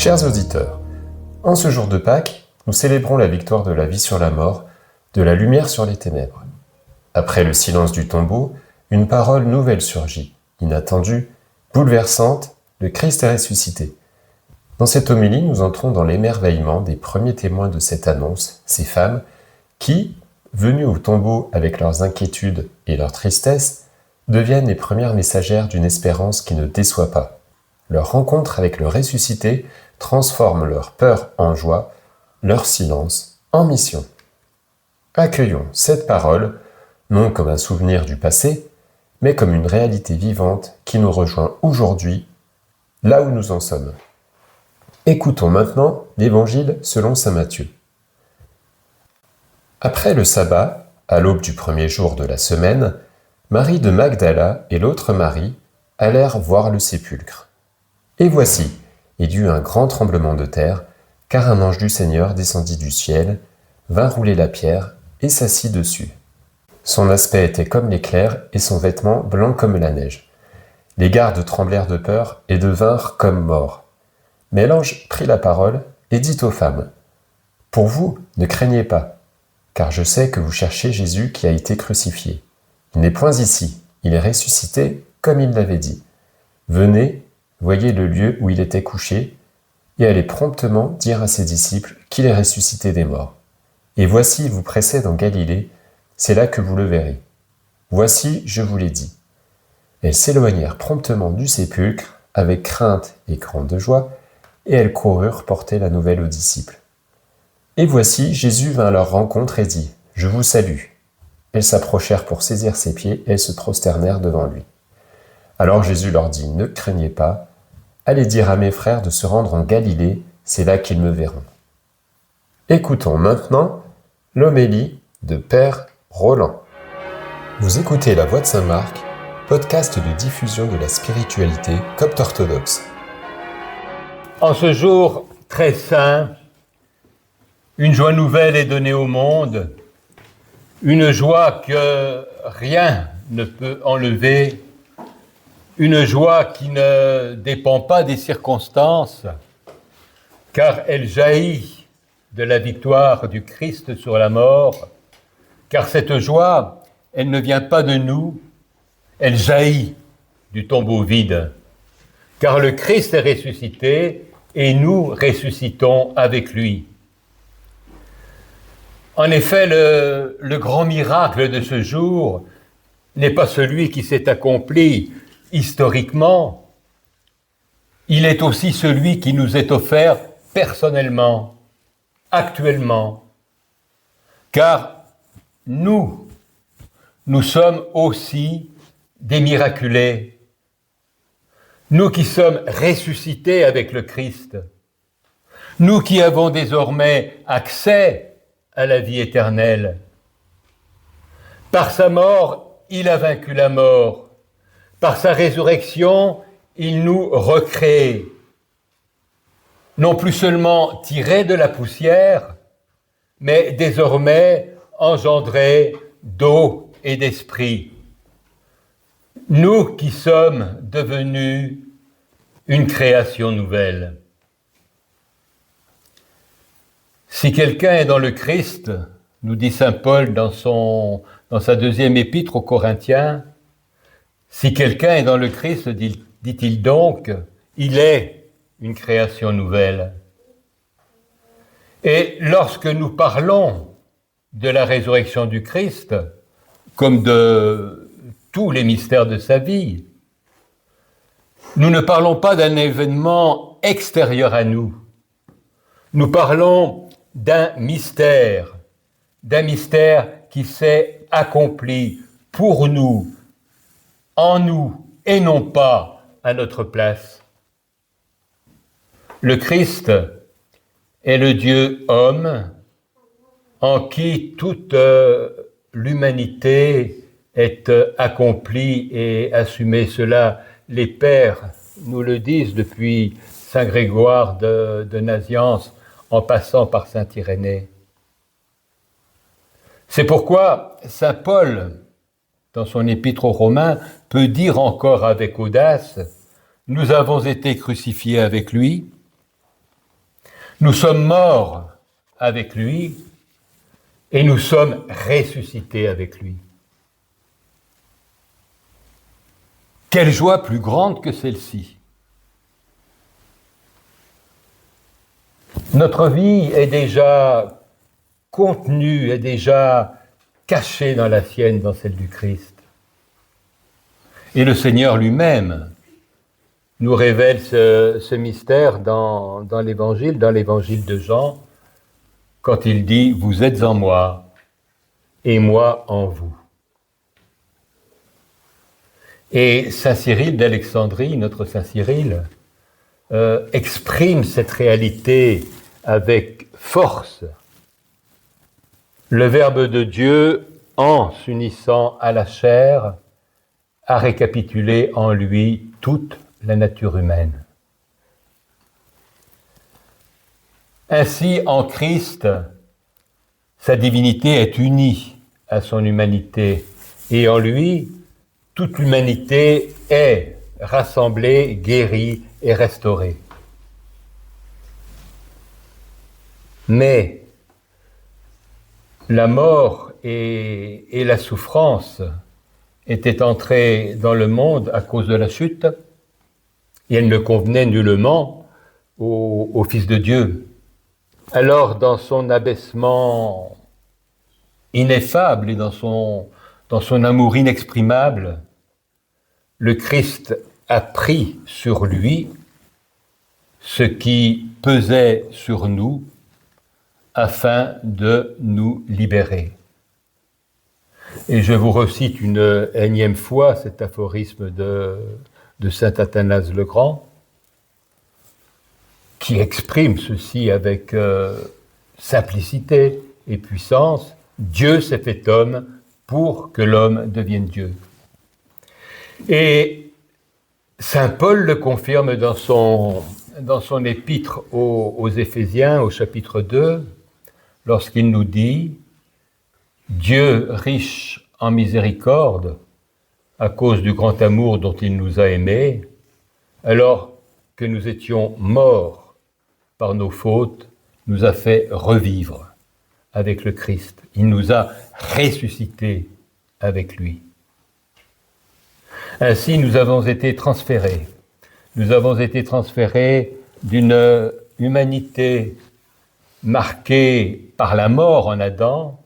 Chers auditeurs, en ce jour de Pâques, nous célébrons la victoire de la vie sur la mort, de la lumière sur les ténèbres. Après le silence du tombeau, une parole nouvelle surgit, inattendue, bouleversante, le Christ est ressuscité. Dans cette homélie, nous entrons dans l'émerveillement des premiers témoins de cette annonce, ces femmes qui, venues au tombeau avec leurs inquiétudes et leur tristesse, deviennent les premières messagères d'une espérance qui ne déçoit pas. Leur rencontre avec le ressuscité transforme leur peur en joie, leur silence en mission. Accueillons cette parole, non comme un souvenir du passé, mais comme une réalité vivante qui nous rejoint aujourd'hui, là où nous en sommes. Écoutons maintenant l'Évangile selon saint Matthieu. Après le sabbat, à l'aube du premier jour de la semaine, Marie de Magdala et l'autre Marie allèrent voir le sépulcre. Et voici, il y eut un grand tremblement de terre, car un ange du Seigneur descendit du ciel, vint rouler la pierre et s'assit dessus. Son aspect était comme l'éclair et son vêtement blanc comme la neige. Les gardes tremblèrent de peur et devinrent comme morts. Mais l'ange prit la parole et dit aux femmes : « Pour vous, ne craignez pas, car je sais que vous cherchez Jésus qui a été crucifié. Il n'est point ici, il est ressuscité comme il l'avait dit. Venez, voyez le lieu où il était couché, et allez promptement dire à ses disciples qu'il est ressuscité des morts. Et voici, il vous précède en Galilée, c'est là que vous le verrez. Voici, je vous l'ai dit. » Elles s'éloignèrent promptement du sépulcre, avec crainte et grande joie, et elles coururent porter la nouvelle aux disciples. Et voici, Jésus vint à leur rencontre et dit : « Je vous salue. » Elles s'approchèrent pour saisir ses pieds et se prosternèrent devant lui. Alors Jésus leur dit : « Ne craignez pas, allez dire à mes frères de se rendre en Galilée, c'est là qu'ils me verront. » Écoutons maintenant l'homélie de Père Roland. Vous écoutez La Voix de Saint Marc, podcast de diffusion de la spiritualité copte orthodoxe. En ce jour très saint, une joie nouvelle est donnée au monde, une joie que rien ne peut enlever, une joie qui ne dépend pas des circonstances, car elle jaillit de la victoire du Christ sur la mort, car cette joie, elle ne vient pas de nous, elle jaillit du tombeau vide, car le Christ est ressuscité et nous ressuscitons avec lui. En effet, le grand miracle de ce jour n'est pas celui qui s'est accompli historiquement, il est aussi celui qui nous est offert personnellement, actuellement, car nous sommes aussi des miraculés. Nous qui sommes ressuscités avec le Christ, nous qui avons désormais accès à la vie éternelle. Par sa mort, il a vaincu la mort. Par sa résurrection, il nous recrée. Non plus seulement tirés de la poussière, mais désormais engendrés d'eau et d'esprit. Nous qui sommes devenus une création nouvelle. Si quelqu'un est dans le Christ, nous dit saint Paul dans sa deuxième épître aux Corinthiens, si quelqu'un est dans le Christ, dit-il donc, il est une création nouvelle. Et lorsque nous parlons de la résurrection du Christ, comme de tous les mystères de sa vie, nous ne parlons pas d'un événement extérieur à nous. Nous parlons d'un mystère qui s'est accompli pour nous, en nous, et non pas à notre place. Le Christ est le Dieu homme en qui toute l'humanité est accomplie et assumée. Cela, les pères nous le disent depuis saint Grégoire de Nazianze, en passant par saint Irénée. C'est pourquoi saint Paul, dans son épître aux Romains, peut dire encore avec audace : « Nous avons été crucifiés avec lui, Nous sommes morts avec lui et nous sommes ressuscités avec lui. Quelle joie plus grande que celle-ci! Notre vie est déjà contenue, est déjà cachée dans la sienne, dans celle du Christ. Et le Seigneur lui-même nous révèle ce mystère dans l'Évangile de Jean, quand il dit « Vous êtes en moi, et moi en vous ». Et Saint Cyril d'Alexandrie, notre Saint Cyril, exprime cette réalité avec force. Le Verbe de Dieu, en s'unissant à la chair, a récapitulé en lui toute la nature humaine. Ainsi, en Christ, sa divinité est unie à son humanité, et en lui, toute l'humanité est rassemblée, guérie et restaurée. Mais la mort et la souffrance étaient entrées dans le monde à cause de la chute, et elles ne convenaient nullement au Fils de Dieu. Alors, dans son abaissement ineffable et dans son amour inexprimable, le Christ a pris sur lui ce qui pesait sur nous afin de nous libérer. Et je vous recite une énième fois cet aphorisme de saint Athanase le Grand, qui exprime ceci avec simplicité et puissance. Dieu s'est fait homme pour que l'homme devienne Dieu. Et saint Paul le confirme dans son épître aux Éphésiens, au chapitre 2, lorsqu'il nous dit « Dieu riche en miséricorde, à cause du grand amour dont il nous a aimés, alors que nous étions morts par nos fautes, nous a fait revivre avec le Christ. Il nous a ressuscités avec lui. » Ainsi, nous avons été transférés. Nous avons été transférés d'une humanité marquée par la mort en Adam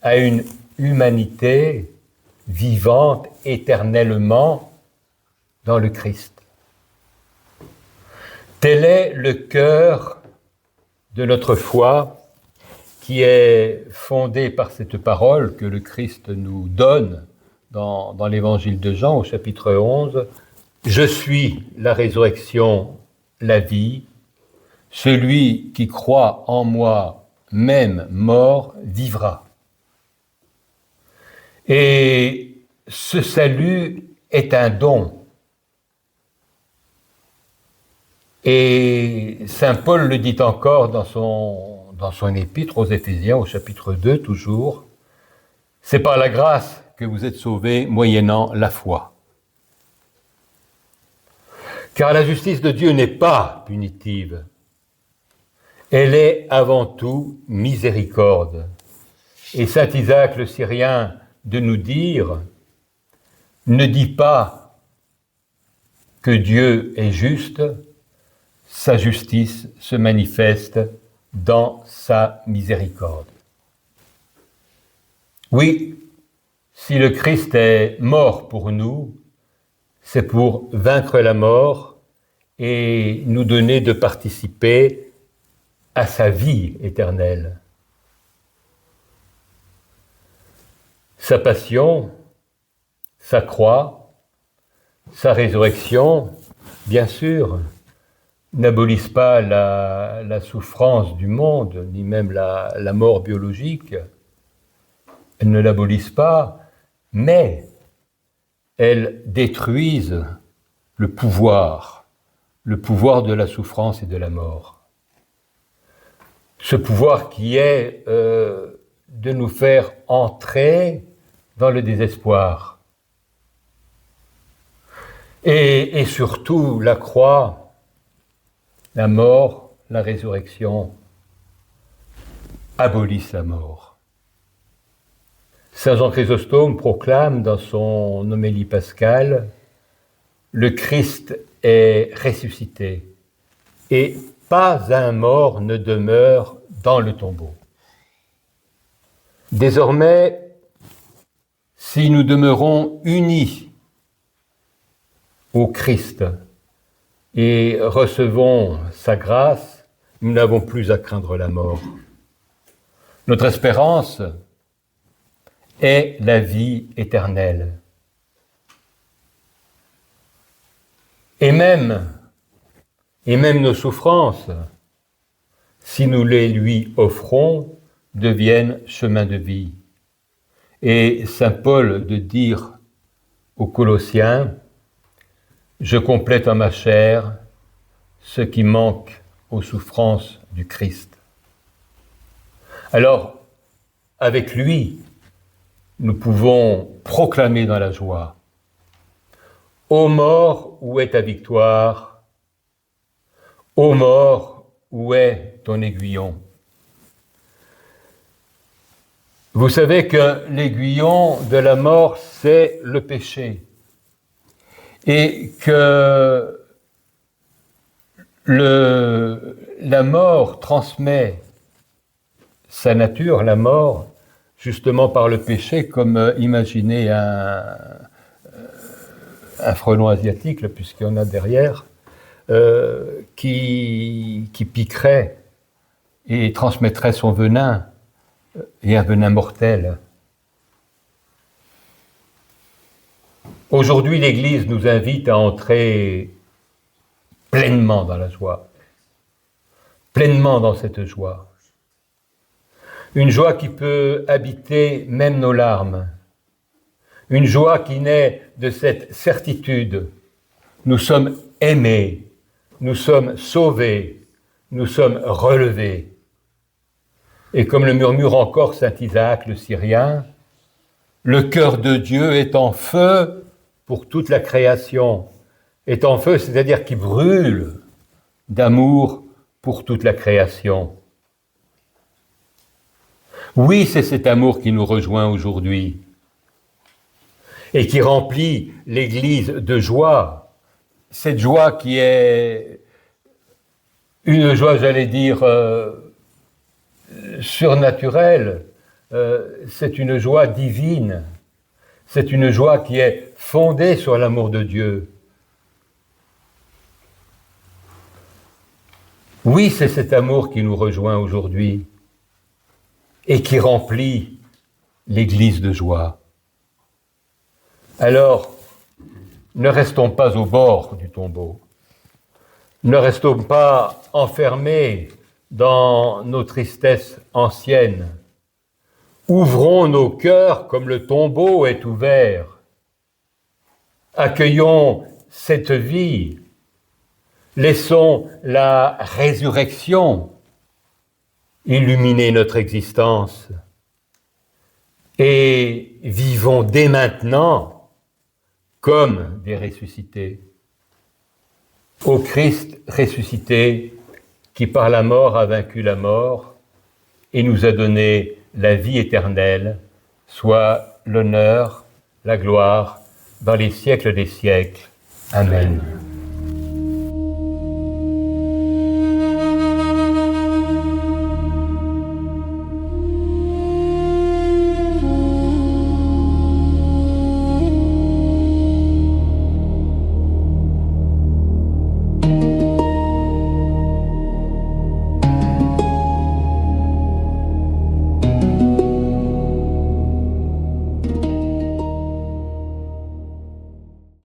à une humanité vivante éternellement dans le Christ. Tel est le cœur de notre foi qui est fondé par cette parole que le Christ nous donne dans l'évangile de Jean au chapitre 11. « Je suis la résurrection, la vie. Celui qui croit en moi, même mort, vivra. » Et ce salut est un don. Et saint Paul le dit encore dans son épître aux Éphésiens, au chapitre 2 toujours, « C'est par la grâce que vous êtes sauvés moyennant la foi. » Car la justice de Dieu n'est pas punitive. Elle est avant tout miséricorde. Et saint Isaac le Syrien de nous dire, ne dis pas que Dieu est juste, sa justice se manifeste dans sa miséricorde. Oui, si le Christ est mort pour nous, c'est pour vaincre la mort et nous donner de participer à sa vie éternelle. Sa passion, sa croix, sa résurrection, bien sûr, n'abolissent pas la souffrance du monde, ni même la mort biologique. Elles ne l'abolissent pas, mais elles détruisent le pouvoir de la souffrance et de la mort. Ce pouvoir qui est de nous faire entrer dans le désespoir. Et surtout, la croix, la mort, la résurrection abolissent la mort. Saint Jean Chrysostome proclame dans son homélie pascale « Le Christ est ressuscité et pas un mort ne demeure dans le tombeau ». Désormais, si nous demeurons unis au Christ et recevons sa grâce, nous n'avons plus à craindre la mort. Notre espérance est la vie éternelle. Et même nos souffrances, si nous les lui offrons, deviennent chemin de vie. Et saint Paul de dire aux Colossiens, « Je complète en ma chair ce qui manque aux souffrances du Christ. » Alors, avec lui, nous pouvons proclamer dans la joie, « Ô mort, où est ta victoire? Ô mort, où est ton aiguillon ?» Vous savez que l'aiguillon de la mort, c'est le péché. Et que la mort transmet sa nature, la mort, justement par le péché, comme imaginez un frelon asiatique, puisqu'il y en a derrière, qui piquerait et transmettrait son venin, et un venin mortel. Aujourd'hui, l'Église nous invite à entrer pleinement dans la joie, pleinement dans cette joie. Une joie qui peut habiter même nos larmes, une joie qui naît de cette certitude. Nous sommes aimés, nous sommes sauvés, nous sommes relevés. Et comme le murmure encore saint Isaac le Syrien, le cœur de Dieu est en feu pour toute la création. Est en feu, c'est-à-dire qui brûle d'amour pour toute la création. Oui, c'est cet amour qui nous rejoint aujourd'hui et qui remplit l'Église de joie. Cette joie qui est une joie, j'allais dire, surnaturelle, c'est une joie divine, c'est une joie qui est fondée sur l'amour de Dieu. Oui, c'est cet amour qui nous rejoint aujourd'hui et qui remplit l'Église de joie. Alors, ne restons pas au bord du tombeau, ne restons pas enfermés dans nos tristesses anciennes. Ouvrons nos cœurs comme le tombeau est ouvert. Accueillons cette vie. Laissons la résurrection illuminer notre existence. Et vivons dès maintenant comme des ressuscités. Ô Christ ressuscité, qui par la mort a vaincu la mort et nous a donné la vie éternelle, soit l'honneur, la gloire, dans les siècles des siècles. Amen.